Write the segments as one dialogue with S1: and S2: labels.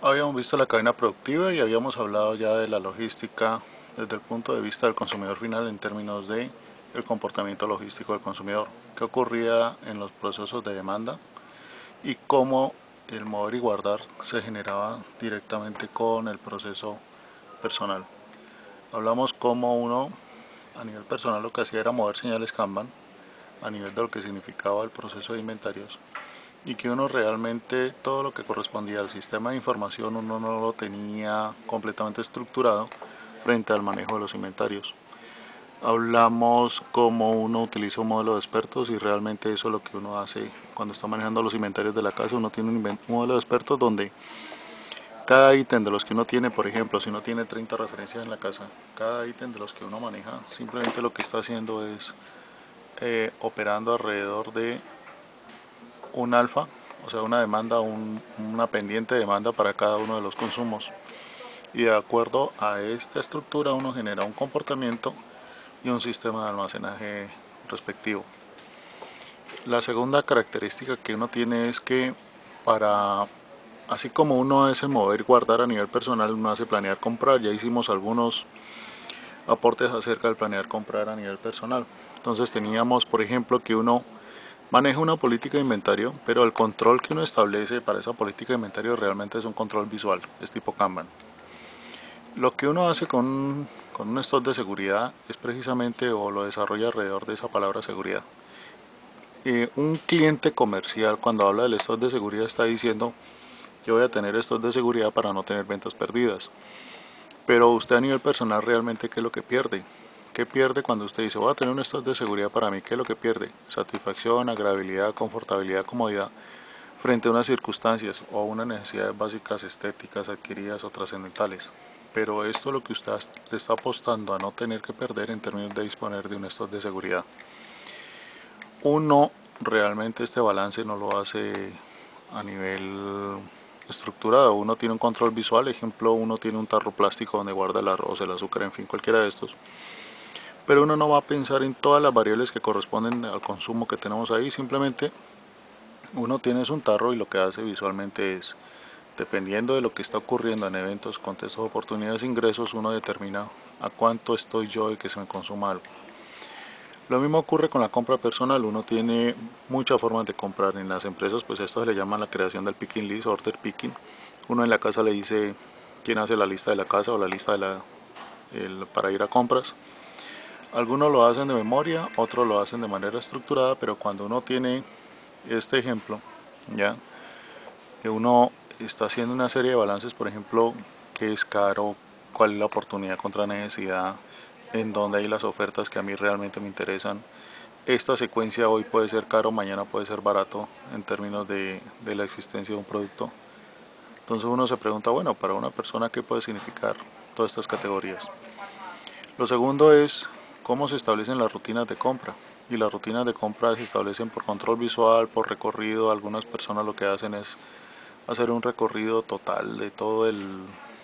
S1: Habíamos visto la cadena productiva y habíamos hablado ya de la logística desde el punto de vista del consumidor final en términos de el comportamiento logístico del consumidor, qué ocurría en los procesos de demanda y cómo el mover y guardar se generaba directamente con el proceso personal. Hablamos cómo uno a nivel personal lo que hacía era mover señales Kanban a nivel de lo que significaba el proceso de inventarios y que uno realmente todo lo que correspondía al sistema de información uno no lo tenía completamente estructurado frente al manejo de los inventarios. Hablamos cómo uno utiliza un modelo de expertos y realmente eso es lo que uno hace cuando está manejando los inventarios de la casa. Uno tiene un modelo de expertos donde cada ítem de los que uno tiene, por ejemplo, si uno tiene 30 referencias en la casa, cada ítem de los que uno maneja simplemente lo que está haciendo es operando alrededor de un alfa, o sea, una demanda, una pendiente demanda para cada uno de los consumos. Y de acuerdo a esta estructura uno genera un comportamiento y un sistema de almacenaje respectivo. La segunda característica que uno tiene es que para, así como uno hace mover y guardar a nivel personal, uno hace planear comprar. Ya hicimos algunos aportes acerca del planear comprar a nivel personal. Entonces teníamos, por ejemplo, que uno maneja una política de inventario, pero el control que uno establece para esa política de inventario realmente es un control visual, es tipo Kanban. Lo que uno hace con un stock de seguridad es precisamente o lo desarrolla alrededor de esa palabra seguridad. Un cliente comercial cuando habla del stock de seguridad está diciendo yo voy a tener stock de seguridad para no tener ventas perdidas. Pero usted a nivel personal realmente ¿qué es lo que pierde? ¿Qué pierde cuando usted dice voy a tener un stock de seguridad para mí? ¿Qué es lo que pierde? Satisfacción, agradabilidad, confortabilidad, comodidad frente a unas circunstancias o unas necesidades básicas estéticas adquiridas o trascendentales. Pero esto es lo que usted le está apostando a no tener que perder en términos de disponer de un stock de seguridad. Uno realmente este balance no lo hace a nivel estructurado. Uno tiene un control visual, ejemplo, uno tiene un tarro plástico donde guarda el arroz, el azúcar, en fin, cualquiera de estos. Pero uno no va a pensar en todas las variables que corresponden al consumo que tenemos ahí, simplemente uno tiene un tarro y lo que hace visualmente es, dependiendo de lo que está ocurriendo en eventos, contextos, oportunidades, ingresos, uno determina a cuánto estoy yo de que se me consuma algo. Lo mismo ocurre con la compra personal, uno tiene muchas formas de comprar en las empresas, pues esto se le llama la creación del picking list, order picking. Uno en la casa le dice quién hace la lista de la casa o la lista de para ir a compras. Algunos lo hacen de memoria, otros lo hacen de manera estructurada, pero cuando uno tiene este ejemplo, ya que uno está haciendo una serie de balances, por ejemplo, qué es caro, cuál es la oportunidad contra necesidad, en dónde hay las ofertas que a mí realmente me interesan. Esta secuencia hoy puede ser caro, mañana puede ser barato en términos de la existencia de un producto. Entonces uno se pregunta, bueno, para una persona, ¿qué puede significar todas estas categorías? Lo segundo es cómo se establecen las rutinas de compra. Y las rutinas de compra se establecen por control visual, por recorrido. Algunas personas lo que hacen es hacer un recorrido total de todo el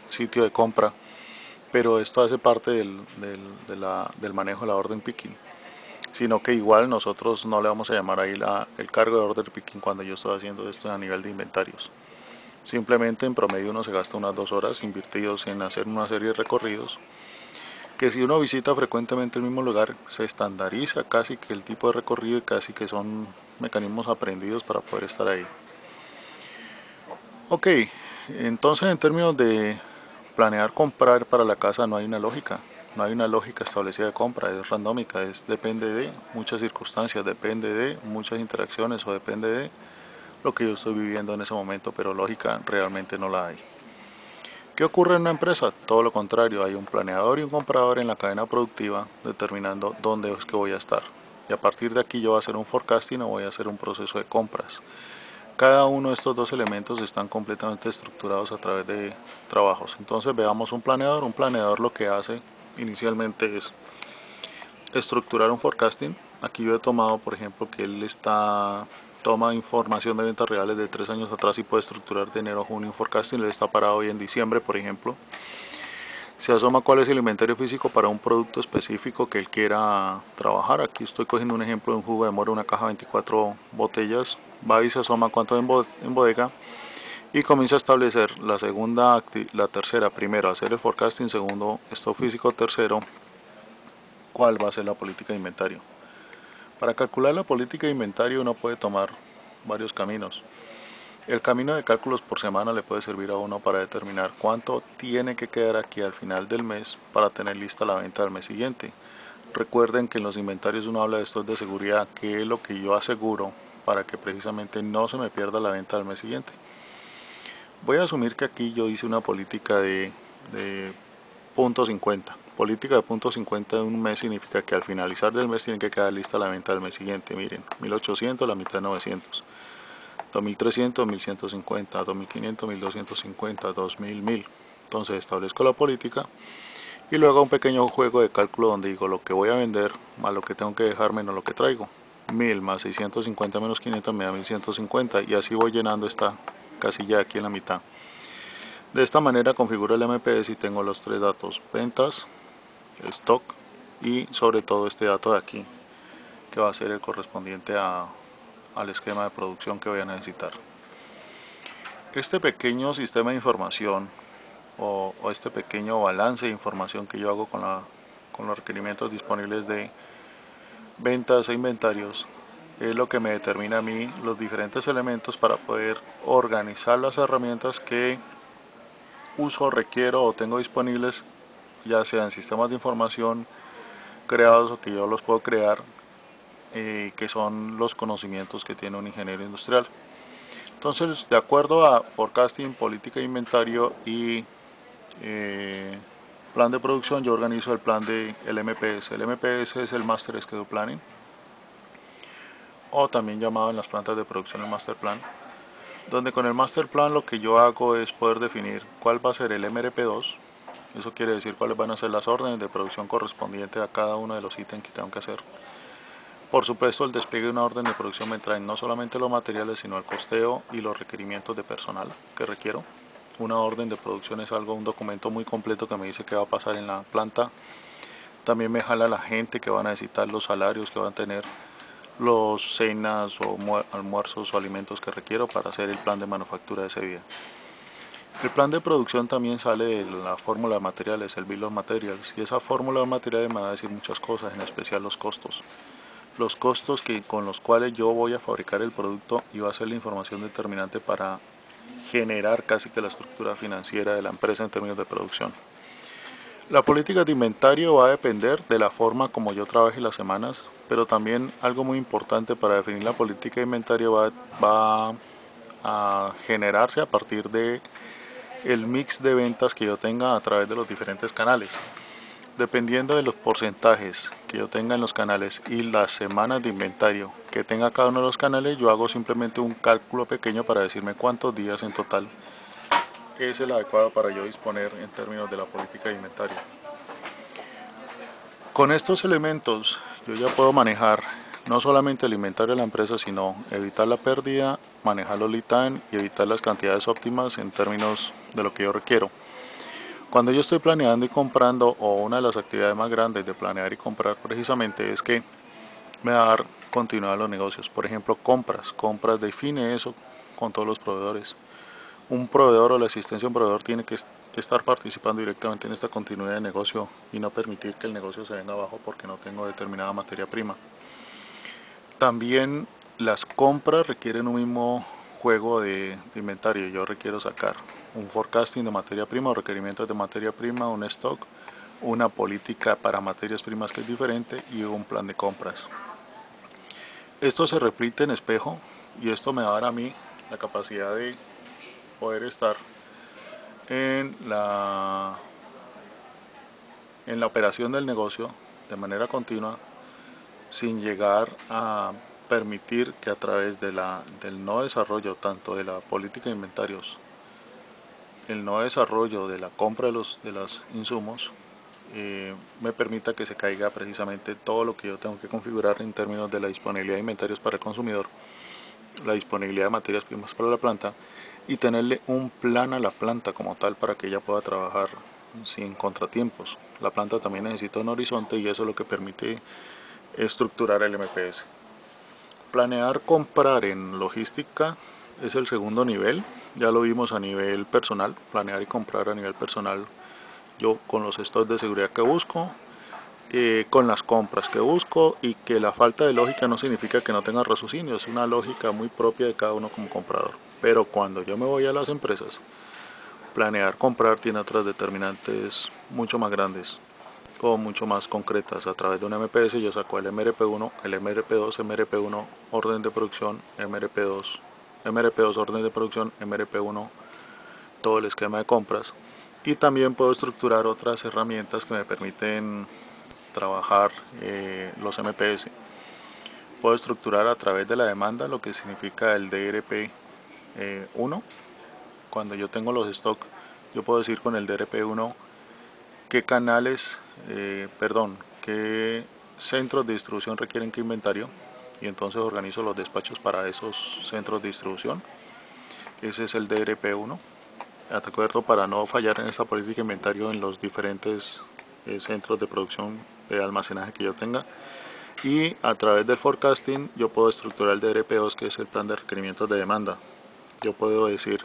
S1: sitio de compra, pero esto hace parte del manejo de la orden picking, sino que igual nosotros no le vamos a llamar ahí el cargo de order picking cuando yo estoy haciendo esto a nivel de inventarios. Simplemente en promedio uno se gasta unas 2 horas invertidos en hacer una serie de recorridos que si uno visita frecuentemente el mismo lugar se estandariza casi que el tipo de recorrido y casi que son mecanismos aprendidos para poder estar ahí. Ok, entonces en términos de planear comprar para la casa no hay una lógica, no hay una lógica establecida de compra, es randómica, depende de muchas circunstancias, depende de muchas interacciones o depende de lo que yo estoy viviendo en ese momento, pero lógica realmente no la hay. ¿Qué ocurre en una empresa? Todo lo contrario, hay un planeador y un comprador en la cadena productiva determinando dónde es que voy a estar. Y a partir de aquí yo voy a hacer un forecasting o voy a hacer un proceso de compras. Cada uno de estos dos elementos están completamente estructurados a través de trabajos. Entonces veamos un planeador. Un planeador lo que hace inicialmente es estructurar un forecasting. Aquí yo he tomado, por ejemplo, que toma información de ventas reales de 3 años atrás y puede estructurar de enero a junio un forecasting. Él está parado hoy en diciembre, por ejemplo. Se asoma cuál es el inventario físico para un producto específico que él quiera trabajar. Aquí estoy cogiendo un ejemplo de un jugo de mora, una caja de 24 botellas. Va y se asoma cuánto en bodega y comienzo a establecer la tercera, primero hacer el forecasting, segundo stock físico, tercero cuál va a ser la política de inventario. Para calcular la política de inventario uno puede tomar varios caminos. El camino de cálculos por semana le puede servir a uno para determinar cuánto tiene que quedar aquí al final del mes para tener lista la venta del mes siguiente. Recuerden que en los inventarios uno habla de estos de seguridad, que es lo que yo aseguro para que precisamente no se me pierda la venta del mes siguiente. Voy a asumir que aquí yo hice una política de punto 50. Política de punto 50 de un mes significa que al finalizar del mes tiene que quedar lista la venta del mes siguiente. Miren, 1800, la mitad de 900. 2300, 1150, 2500, 1250, 2000, 1000. Entonces establezco la política y luego hago un pequeño juego de cálculo donde digo lo que voy a vender más lo que tengo que dejar menos lo que traigo. 1000 más 650 menos 500 me da 1150 y así voy llenando esta casilla aquí en la mitad. De esta manera configuro el MPS y tengo los tres datos: ventas, stock y sobre todo este dato de aquí, que va a ser el correspondiente al esquema de producción que voy a necesitar. Este pequeño sistema de información o este pequeño balance de información que yo hago con los requerimientos disponibles de ventas e inventarios es lo que me determina a mí los diferentes elementos para poder organizar las herramientas que uso, requiero o tengo disponibles, ya sean sistemas de información creados o que yo los puedo crear, que son los conocimientos que tiene un ingeniero industrial. Entonces, de acuerdo a forecasting, política de inventario y plan de producción, yo organizo el plan del MPS. El MPS es el Master Schedule Planning, o también llamado en las plantas de producción el Master Plan, donde con el Master Plan lo que yo hago es poder definir cuál va a ser el MRP2. Eso quiere decir cuáles van a ser las órdenes de producción correspondientes a cada uno de los ítems que tengo que hacer. Por supuesto, el despliegue de una orden de producción me trae no solamente los materiales, sino el costeo y los requerimientos de personal que requiero. Una orden de producción es un documento muy completo que me dice qué va a pasar en la planta. También me jala la gente que va a necesitar, los salarios que van a tener, los cenas o almuerzos o alimentos que requiero para hacer el plan de manufactura de ese día. El plan de producción también sale de la fórmula de materiales, el bill of materials, y esa fórmula de materiales me va a decir muchas cosas, en especial los costos. Los costos con los cuales yo voy a fabricar el producto y va a ser la información determinante para generar casi que la estructura financiera de la empresa en términos de producción. La política de inventario va a depender de la forma como yo trabaje las semanas, pero también algo muy importante para definir la política de inventario va a generarse a partir de el mix de ventas que yo tenga a través de los diferentes canales. Dependiendo de los porcentajes que yo tenga en los canales y las semanas de inventario que tenga cada uno de los canales, yo hago simplemente un cálculo pequeño para decirme cuántos días en total es el adecuado para yo disponer en términos de la política de inventario. Con estos elementos yo ya puedo manejar no solamente el inventario de la empresa, sino evitar la pérdida, manejar los lead time y evitar las cantidades óptimas en términos de lo que yo requiero. Cuando yo estoy planeando y comprando, o una de las actividades más grandes de planear y comprar precisamente es que me va a dar continuidad a los negocios. Por ejemplo, compras define eso con todos los proveedores. Un proveedor o la asistencia a un proveedor tiene que estar participando directamente en esta continuidad de negocio y no permitir que el negocio se venga abajo porque no tengo determinada materia prima. También las compras requieren un mismo juego de inventario. Yo requiero sacar un forecasting de materia prima o requerimientos de materia prima, un stock, una política para materias primas que es diferente y un plan de compras. Esto se repite en espejo y esto me va a dar a mí la capacidad de poder estar en la operación del negocio de manera continua, sin llegar a permitir que a través del no desarrollo tanto de la política de inventarios, el no desarrollo de la compra de los insumos, me permita que se caiga precisamente todo lo que yo tengo que configurar en términos de la disponibilidad de inventarios para el consumidor, la disponibilidad de materias primas para la planta y tenerle un plan a la planta como tal para que ella pueda trabajar sin contratiempos. La planta también necesita un horizonte y eso es lo que permite estructurar el MPS. Planear comprar en logística es el segundo nivel Ya lo vimos a nivel personal, planear y comprar a nivel personal, yo con los stocks de seguridad que busco, con las compras que busco, y que la falta de lógica no significa que no tenga raciocinio, es una lógica muy propia de cada uno como comprador. Pero cuando yo me voy a las empresas, planear comprar tiene otras determinantes mucho más grandes o mucho más concretas. A través de un MPS yo saco el MRP1, el MRP2, MRP1 orden de producción, MRP2 orden de producción, MRP1 todo el esquema de compras, y también puedo estructurar otras herramientas que me permiten trabajar los MPS. Puedo estructurar a través de la demanda, lo que significa el DRP1. Cuando yo tengo los stocks, yo puedo decir con el DRP1 qué canales, qué centros de distribución requieren qué inventario, y entonces organizo los despachos para esos centros de distribución. Ese es el DRP1. ¿De acuerdo? Para no fallar en esta política de inventario en los diferentes centros de producción de almacenaje que yo tenga. Y a través del forecasting yo puedo estructurar el DRP2, que es el plan de requerimientos de demanda. Yo puedo decir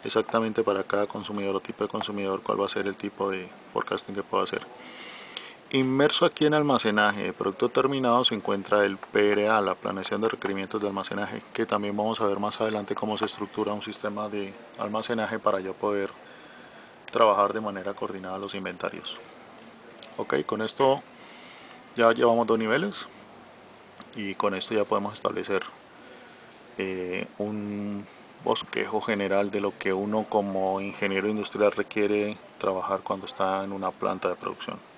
S1: exactamente para cada consumidor o tipo de consumidor cuál va a ser el tipo de forecasting que puedo hacer. Inmerso aquí en almacenaje de producto terminado se encuentra el PRA, la planeación de requerimientos de almacenaje, que también vamos a ver más adelante cómo se estructura un sistema de almacenaje para yo poder trabajar de manera coordinada los inventarios. Ok, con esto ya llevamos 2 niveles, y con esto ya podemos establecer un bosquejo general de lo que uno como ingeniero industrial requiere trabajar cuando está en una planta de producción.